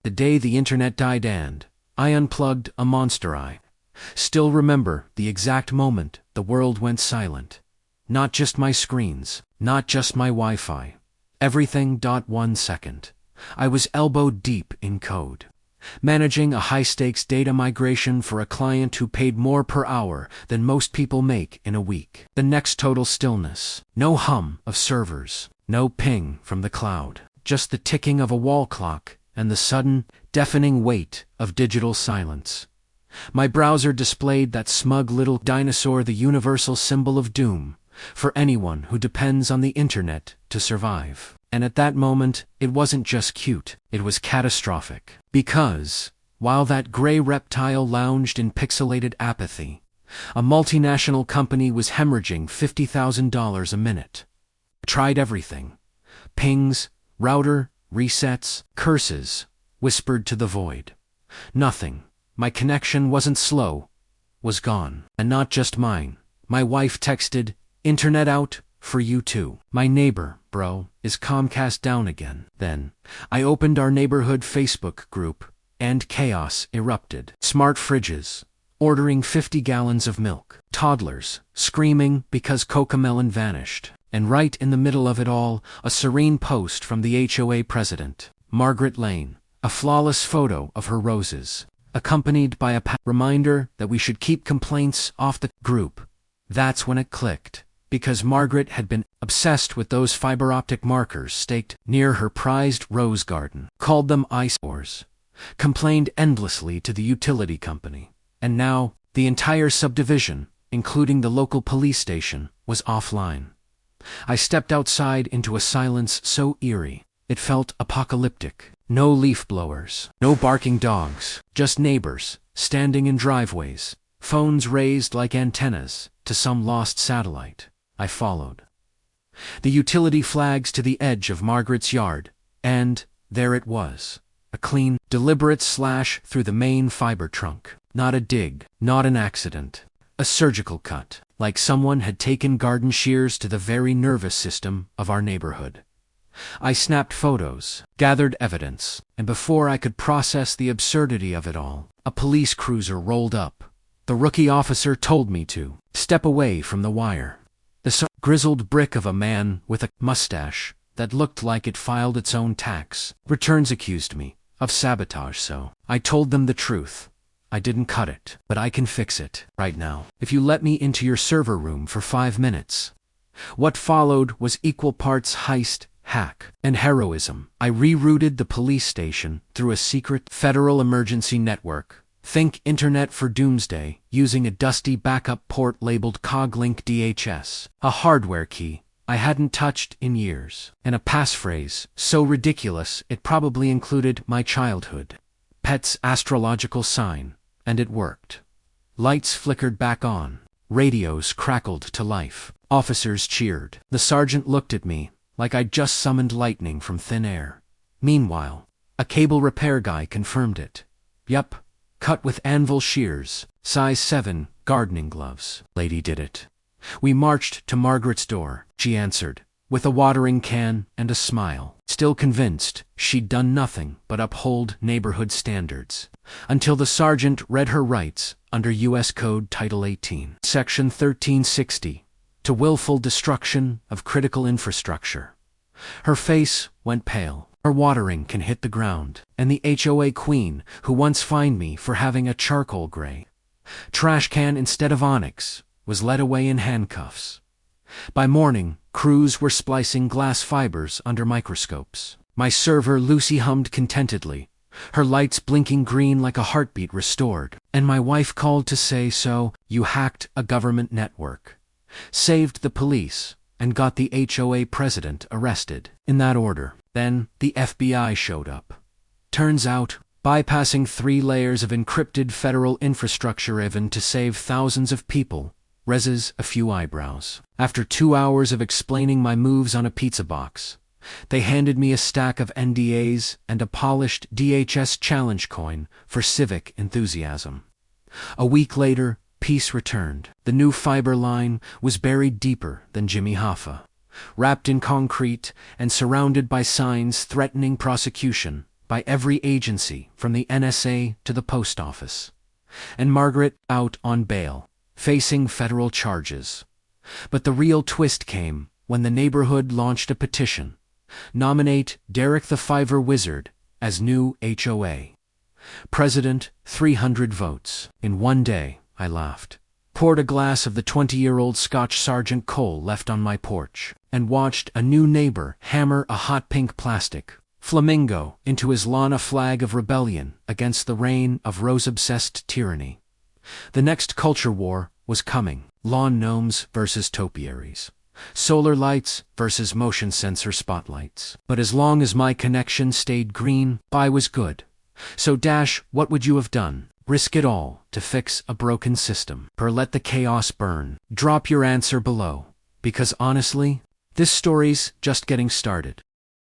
The day the internet died and I unplugged a Monster I still remember the exact moment the world went silent. Not just my screens, not just my Wi-Fi. Everything. 1 second. I was elbow deep in code, managing a high-stakes data migration for a client who paid more per hour than most people make in a week. The next, total stillness. No hum of servers, no ping from the cloud, just the ticking of a wall clock and the sudden, deafening weight of digital silence. My browser displayed that smug little dinosaur, the universal symbol of doom for anyone who depends on the internet to survive. And at that moment, it wasn't just cute, it was catastrophic. Because, while that gray reptile lounged in pixelated apathy, a multinational company was hemorrhaging $50,000 a minute. Tried everything. Pings, router, resets, curses, whispered to the void. Nothing. My connection wasn't slow, was gone. And not just mine. My wife texted, "Internet out, for you too." My neighbor, bro, is Comcast down again. Then, I opened our neighborhood Facebook group, and chaos erupted. Smart fridges, ordering 50 gallons of milk. Toddlers, screaming because Cocomelon vanished. And right in the middle of it all, a serene post from the HOA president, Margaret Lane, a flawless photo of her roses, accompanied by a reminder that we should keep complaints off the group. That's when it clicked, because Margaret had been obsessed with those fiber optic markers staked near her prized rose garden, called them eyesores, complained endlessly to the utility company, and now the entire subdivision, including the local police station, was offline. I stepped outside into a silence so eerie, it felt apocalyptic. No leaf blowers, no barking dogs, just neighbors, standing in driveways, phones raised like antennas to some lost satellite. I followed the utility flags to the edge of Margaret's yard, and there it was. A clean, deliberate slash through the main fiber trunk. Not a dig, not an accident. A surgical cut, like someone had taken garden shears to the very nervous system of our neighborhood. I snapped photos, gathered evidence, and before I could process the absurdity of it all, a police cruiser rolled up. The rookie officer told me to step away from the wire. The grizzled brick of a man with a mustache that looked like it filed its own tax returns accused me of sabotage, so I told them the truth. I didn't cut it, but I can fix it right now, if you let me into your server room for 5 minutes. What followed was equal parts heist, hack, and heroism. I rerouted the police station through a secret federal emergency network. Think Internet for Doomsday, using a dusty backup port labeled CogLink DHS, a hardware key I hadn't touched in years, and a passphrase so ridiculous it probably included my childhood. Pet's astrological sign, and it worked. Lights flickered back on, radios crackled to life, officers cheered. The sergeant looked at me like I'd just summoned lightning from thin air. Meanwhile, a cable repair guy confirmed it. Yup, cut with anvil shears, size 7, gardening gloves. Lady did it. We marched to Margaret's door. She answered, with a watering can and a smile, still convinced she'd done nothing but uphold neighborhood standards, until the sergeant read her rights under U.S. Code Title 18, Section 1360, to willful destruction of critical infrastructure. Her face went pale. Her watering can hit the ground, and the HOA queen, who once fined me for having a charcoal gray trash can instead of onyx, was led away in handcuffs. By morning, crews were splicing glass fibers under microscopes. My server Lucy hummed contentedly, her lights blinking green like a heartbeat restored, and my wife called to say, "So, you hacked a government network, saved the police, and got the HOA president arrested." In that order. Then, the FBI showed up. Turns out, bypassing 3 layers of encrypted federal infrastructure even to save thousands of people raises a few eyebrows. After 2 hours of explaining my moves on a pizza box, they handed me a stack of NDAs and a polished DHS challenge coin for civic enthusiasm. A week later, peace returned. The new fiber line was buried deeper than Jimmy Hoffa, wrapped in concrete and surrounded by signs threatening prosecution by every agency, from the NSA to the post office. And Margaret out on bail, facing federal charges. But the real twist came when the neighborhood launched a petition. Nominate Derek the Fiver Wizard as new HOA. President, 300 votes. In one day, I laughed. Poured a glass of the 20-year-old Scotch Sergeant Cole left on my porch, and watched a new neighbor hammer a hot pink plastic flamingo into his lawn, a flag of rebellion against the reign of rose-obsessed tyranny. The next culture war was coming. Lawn gnomes versus topiaries. Solar lights versus motion sensor spotlights. But as long as my connection stayed green, I was good. So Dash, what would you have done? Risk it all to fix a broken system, or let the chaos burn? Drop your answer below, because honestly, this story's just getting started.